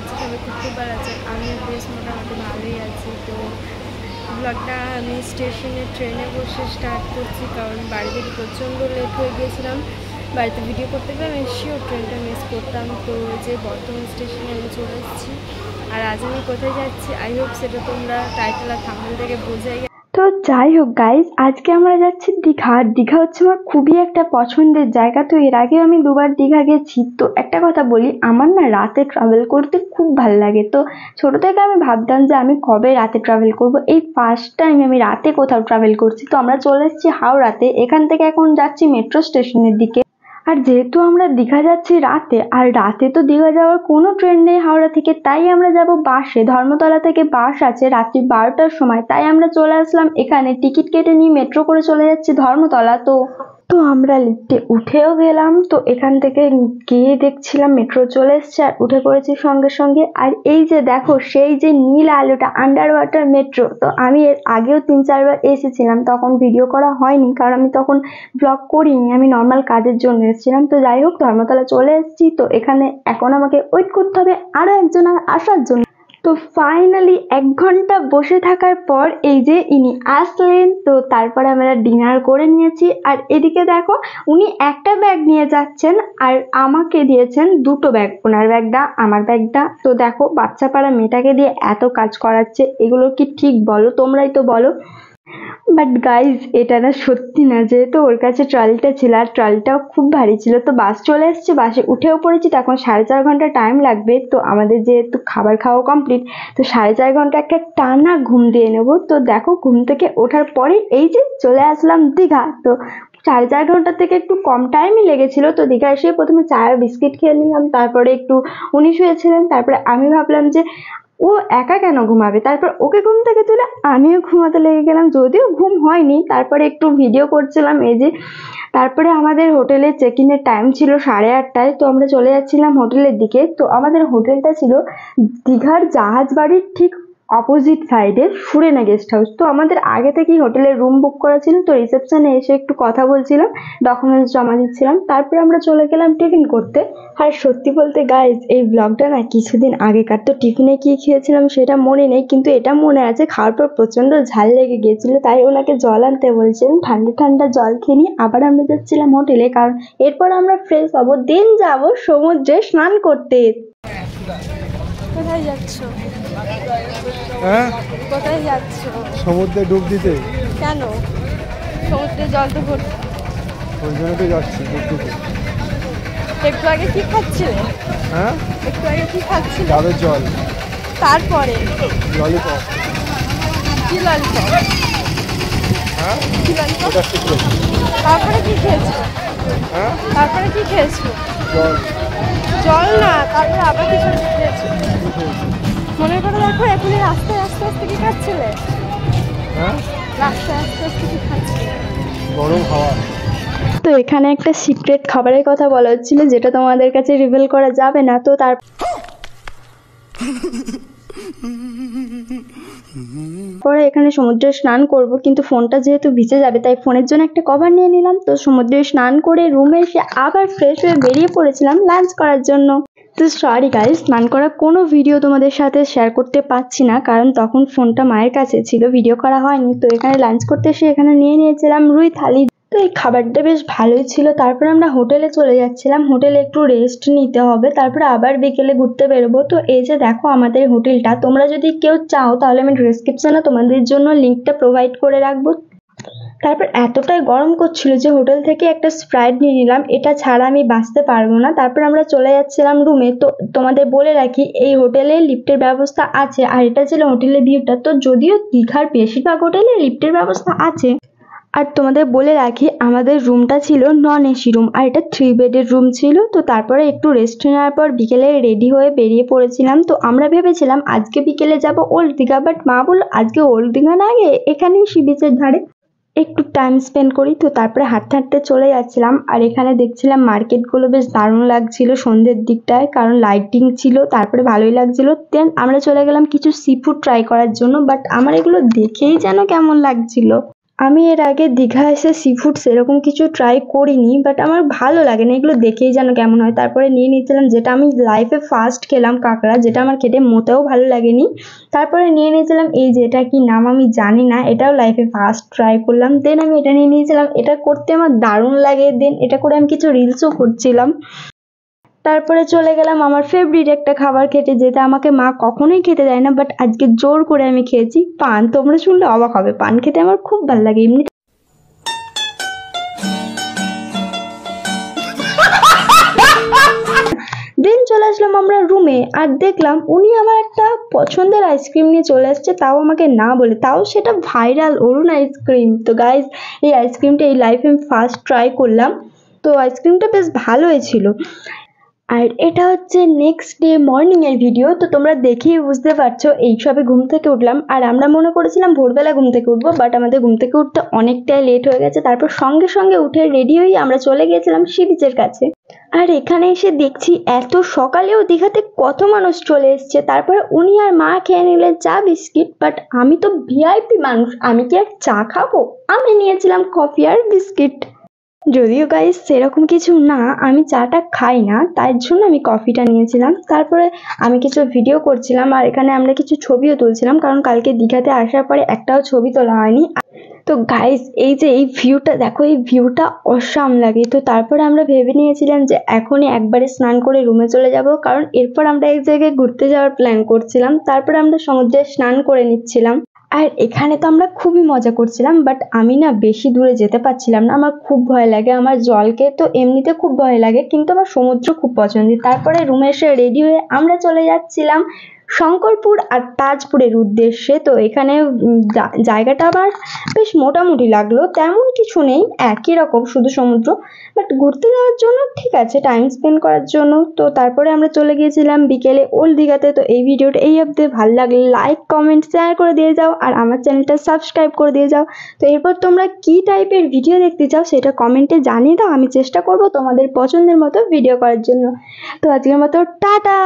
করছি সবাই খুব ভালো আছে। আমি বেশ মোটামুটি ভালোই আছি। তো ব্লগটা আমি স্টেশনে ট্রেনে বসে স্টার্ট করছি, কারণ বাড়ি থেকে প্রচণ্ড লেট হয়ে গিয়েছিলাম। বাড়িতে ভিডিও করতে গেলে আমি শিওর ট্রেনটা মিস করতাম। তো যে বর্তমান স্টেশনে আমি চলে এসেছি, আর আজ আমি কোথায় যাচ্ছি আই হোপ সেটা তোমরা টাইটেল আর থাম্বনেল থেকে বোঝাই। তো যাই হোক গাইজ, আজকে আমরা যাচ্ছি দীঘা। দীঘা হচ্ছে আমার খুবই একটা পছন্দের জায়গা। তো এর আগে আমি দুবার দীঘা গেছি। তো একটা কথা বলি, আমার না রাতে ট্রাভেল করতে খুব ভালো লাগে। তো ছোট থেকে আমি ভাবতাম যে আমি কবে রাতে ট্রাভেল করব, এই ফার্স্ট টাইম আমি রাতে কোথাও ট্রাভেল করছি। তো আমরা চলে এসেছি হাওড়াতে, এখান থেকে এখন যাচ্ছি মেট্রো স্টেশনের দিকে। আর যেহেতু আমরা দীঘা যাচ্ছি রাতে, আর রাতে তো দীঘা যাওয়ার কোনো ট্রেন নেই হাওড়া থেকে, তাই আমরা যাব বাসে। ধর্মতলা থেকে বাস আছে রাত্রি 12টার সময়, তাই আমরা চলে আসলাম এখানে। টিকিট কেটে নিয়ে মেট্রো করে চলে যাচ্ছি ধর্মতলা। তো আমরা লিফটে উঠেও গেলাম। তো এখান থেকে গিয়ে দেখছিলাম মেট্রো চলে এসছে, আর উঠে পড়েছি সঙ্গে সঙ্গে। আর এই যে দেখো, সেই যে নীল আলোটা, আন্ডার ওয়াটার মেট্রো। তো আমি এর আগেও 3-4 বার এসেছিলাম, তখন ভিডিও করা হয়নি কারণ আমি তখন ব্লগ করিনি, আমি নর্মাল কাজের জন্য এসেছিলাম। তো যাই হোক, ধর্মতলা চলে এসেছি। তো এখানে এখন আমাকে ওয়েট করতে হবে আরো একজন আসার জন্য। তো ফাইনালি 1 ঘন্টা বসে থাকার পর এই যে ইনি আসলেন। তো তারপরে আমরা ডিনার করে নিয়েছি। আর এদিকে দেখো, উনি একটা ব্যাগ নিয়ে যাচ্ছেন আর আমাকে দিয়েছেন 2টো ব্যাগ, ওনার ব্যাগটা আমার ব্যাগটা। তো দেখো, বাচ্চা পাড়া মেয়েটাকে দিয়ে এত কাজ করাচ্ছে, এগুলো কি ঠিক বলো? তোমরাই তো বলো। বাট গাইজ, এটা না সত্যি না, যেহেতু ওর কাছে ট্রলিটা ছিল আর ট্রলিটাও খুব ভারী ছিল। তো বাস চলে এসছে, বাসে উঠেও পড়েছি। তো এখন 4.5 ঘন্টা টাইম লাগবে। তো আমাদের যেহেতু খাবার খাওয়া কমপ্লিট, তো 4.5 ঘন্টা একটা টানা ঘুম দিয়ে নেবো। তো দেখো, ঘুম থেকে ওঠার পরে এই যে চলে আসলাম দীঘা। তো 4.5 ঘন্টা থেকে একটু কম টাইমই লেগেছিল। তো দীঘা এসে প্রথমে চা আর বিস্কিট খেয়ে নিলাম, তারপরে একটু উনি শুয়েছিলেন। তারপরে আমি ভাবলাম যে ও একা কেন ঘুমাবে, তারপর ওকে ঘুম থেকে তুলে আমিও ঘুমাতে লেগে গেলাম, যদিও ঘুম হয়নি। তারপরে একটু ভিডিও করছিলাম এই যে। তারপরে আমাদের হোটেলের চেক ইনের টাইম ছিল 8:30টায়। তো আমরা চলে যাচ্ছিলাম হোটেলের দিকে। তো আমাদের হোটেলটা ছিল দীঘার জাহাজ বাড়ির ঠিক অপোজিট সাইডে সুরেনা গেস্ট হাউস। তো আমাদের আগে থেকেই হোটেলের রুম বুক করা ছিল। তো রিসেপশনে এসে একটু কথা বলছিলাম, ডকুমেন্টস জমা দিচ্ছিলাম, তারপরে আমরা চলে গেলাম টিফিন করতে। আর সত্যি বলতে গাইজ, এই ব্লগটা না কিছুদিন আগেকার। তো টিফিনে কি খেয়েছিলাম সেটা মনে নেই, কিন্তু এটা মনে আছে খাওয়ার পর প্রচন্ড ঝাল লেগে গিয়েছিল, তাই ওনাকে জল আনতে বলছিলাম। ঠান্ডা ঠান্ডা জল খেয়ে নিয়ে আবার আমরা যাচ্ছিলাম হোটেলে, কারণ এরপর আমরা ফ্রেশ হবো, দেন যাবো সমুদ্রে স্নান করতে। কোথায় যাচ্ছ? হ্যাঁ, কোথায় যাচ্ছ? সমুদ্রে ডুব দিতে। কেন? সমুদ্রে জল তো ভর্তি। ওই জন্য তো যাচ্ছি ডুব দিতে। একটু আগে কি খাচ্ছিলে? হ্যাঁ, একটু আগে কি খাচ্ছিলে? ডাবের জল, তারপরে ললিপপ। কি ললিপপ? হ্যাঁ, কি ললিপপ? ওটা সিক্রেট। তারপরে কি খেয়েছো? হ্যাঁ, তারপরে কি খেয়েছো? জল। জল না, তারপরে আবার কিছু খেয়েছো? কি খেয়েছি? মনে করে দেখো, এখনই রাস্তায় আস্তে আস্তে কি খাচ্ছিলে? হ্যাঁ, রাস্তায় আস্তে আস্তে কি খাচ্ছিলে? গরম হাওয়া। তো এখানে একটা সিক্রেট খাবারের কথা বলা হচ্ছিল, যেটা তোমাদের কাছে রিভিল করা যাবে না। তো তারপরে এখানে সমুদ্রে স্নান করব, কিন্তু ফোনটা যেহেতু ভিজে যাবে, তাই ফোনের জন্য একটা কভার নিয়ে নিলাম। তো সমুদ্রে স্নান করে রুমে এসে আবার ফ্রেশ হয়ে বেরিয়ে পড়েছিলাম লাঞ্চ করার জন্য। তো সরি গাইস, স্নান করার কোনো ভিডিও তোমাদের সাথে শেয়ার করতে পারছি না, কারণ তখন ফোনটা মায়ের কাছে ছিল, ভিডিও করা হয়নি। তো এখানে লাঞ্চ করতে এসে এখানে নিয়ে নিয়েছিলাম রুই থালি। তো এই খাবারটা বেশ ভালোই ছিল। তারপর আমরা হোটেলে চলে যাচ্ছিলাম, হোটেলে একটু রেস্ট নিতে হবে, তারপরে আবার বিকেলে ঘুরতে বেরোবো। তো এই যে দেখো আমাদের হোটেলটা, তোমরা যদি কেউ চাও তাহলে আমি ডেসক্রিপশনে তোমাদের জন্য লিঙ্কটা প্রোভাইড করে রাখবো। তারপর এতটাই গরম করছিল যে হোটেল থেকে একটা স্প্রাইট নিয়ে নিলাম, এটা ছাড়া আমি বাঁচতে পারবো না। তারপর আমরা চলে যাচ্ছিলাম রুমে। তো তোমাদের বলে রাখি, এই হোটেলে লিফটের ব্যবস্থা আছে, আর এটা ছিল হোটেলের ভিউটা। তো যদিও দীঘার বেশিরভাগ হোটেলে লিফটের ব্যবস্থা আছে। আর তোমাদের বলে রাখি, আমাদের রুমটা ছিল নন এসি রুম, আর এটা 3 বেডের রুম ছিল। তো তারপরে একটু রেস্ট নেওয়ার পর বিকেলে রেডি হয়ে বেরিয়ে পড়েছিলাম। তো আমরা ভেবেছিলাম আজকে বিকেলে যাব ওল্ড দীঘা, বাট মা বলল আজকে ওল্ড দীঘা না গিয়ে এখানেই সি বিচের ধারে একটু টাইম স্পেন্ড করি। তো তারপরে হাঁটতে হাঁটতে চলে যাচ্ছিলাম, আর এখানে দেখছিলাম মার্কেটগুলো বেশ দারুণ লাগছিল সন্ধ্যের দিকটায়, কারণ লাইটিং ছিল, তারপরে ভালোই লাগছিল। দেন আমরা চলে গেলাম কিছু সি ফুড ট্রাই করার জন্য, বাট আমার এগুলো দেখেই যেন কেমন লাগছিল। আমি এর আগে দীঘা এসে সি ফুড সেরকম কিছু ট্রাই করিনি, বাট আমার ভালো লাগে না, এগুলো দেখেই যেন কেমন হয়। তারপরে নিয়ে নিয়েছিলাম যেটা আমি লাইফে ফার্স্ট খেলাম, কাঁকড়া, যেটা আমার খেতে মোটেও ভালো লাগেনি। তারপরে নিয়ে নিয়েছিলাম এই যেটা কি নাম আমি জানি না, এটাও লাইফে ফার্স্ট ট্রাই করলাম। দেন আমি এটা নিয়ে নিয়েছিলাম, এটা করতে আমার দারুণ লাগে। দেন এটা করে আমি কিছু রিলসও করছিলাম। তারপরে চলে গেলাম আমার ফেভারিট একটা খাবার খেতে, যেটা আমাকে মা কখনোই খেতে দেয় না, বাট আজকে জোর করে আমি খেয়েছি, পান। তোমরা শুনলে অবাক হবে, পান খেতে আমার খুব ভালো লাগে এমনি। দেন চলে আসলাম আমরা রুমে, আর দেখলাম উনি আমার একটা পছন্দের আইসক্রিম নিয়ে চলে আসছে, তাও আমাকে না বলে, তাও সেটা ভাইরাল অরুণ আইসক্রিম। তো গাইজ, এই আইসক্রিমটা এই লাইফে আমি ফার্স্ট ট্রাই করলাম, তো আইসক্রিমটা বেশ ভালোই ছিল। আর এটা হচ্ছে নেক্সট ডে মর্নিং এর ভিডিও। তো তোমরা দেখেই বুঝতে পারছো, এই সবে ঘুম থেকে উঠলাম, আর আমরা মনে করেছিলাম ভোরবেলা ঘুম থেকে উঠবো, বাট আমাদের ঘুম থেকে উঠতে অনেকটাই লেট হয়ে গেছে। তারপর সঙ্গে সঙ্গে উঠে রেডি হয়ে আমরা চলে গিয়েছিলাম সি বিচের কাছে। আর এখানে এসে দেখছি এত সকালেও দীঘাতে কত মানুষ চলে এসছে। তারপরে উনি আর মা খেয়ে নিলেন চা বিস্কিট, বাট আমি তো ভিআইপি মানুষ, আমি কি আর চা খাবো? আমি নিয়েছিলাম কফি আর বিস্কিট। যদিও গাইস সেরকম কিছু না, আমি চাটা খাই না, তাই জন্য আমি কফিটা নিয়েছিলাম। তারপরে আমি কিছু ভিডিও করছিলাম, আর এখানে আমরা কিছু ছবিও তুলছিলাম, কারণ কালকে দীঘাতে আসার পরে একটাও ছবি তোলা হয়নি। তো গাইস, এই যে এই ভিউটা দেখো, এই ভিউটা অসাম লাগে। তো তারপরে আমরা ভেবে নিয়েছিলাম যে এখনই একবারে স্নান করে রুমে চলে যাব, কারণ এরপর আমরা এক জায়গায় ঘুরতে যাওয়ার প্ল্যান করছিলাম। তারপরে আমরা সমুদ্রে স্নান করে নিচ্ছিলাম। আর এখানে তো আমরা খুবই মজা করছিলাম, বাট আমি না বেশি দূরে যেতে পারছিলাম না, আমার খুব ভয় লাগে। আমার জলকে তো এমনিতে খুব ভয় লাগে, কিন্তু আমার সমুদ্র খুব পছন্দের। তারপরে রুমে এসে রেডি হয়ে আমরা চলে যাচ্ছিলাম শঙ্করপুর আর তাজপুরের উদ্দেশ্যে। তো এখানে জায়গাটা আমার বেশ মোটামুটি লাগলো, তেমন কিছু নেই, একই রকম, শুধু সমুদ্র, বাট ঘুরতে যাওয়ার জন্য ঠিক আছে, টাইম স্পেন্ড করার জন্য। তো তারপরে আমরা চলে গিয়েছিলাম বিকেলে ওল্ড দীঘাতে। তো এই ভিডিওটা এই অবধি, ভালো লাগলে লাইক কমেন্ট শেয়ার করে দিয়ে যাও, আর আমার চ্যানেলটা সাবস্ক্রাইব করে দিয়ে যাও। তো এরপর তোমরা কি টাইপের ভিডিও দেখতে চাও সেটা কমেন্টে জানিয়ে দাও, আমি চেষ্টা করব তোমাদের পছন্দের মতো ভিডিও করার জন্য। তো আজকের মতো টাটা।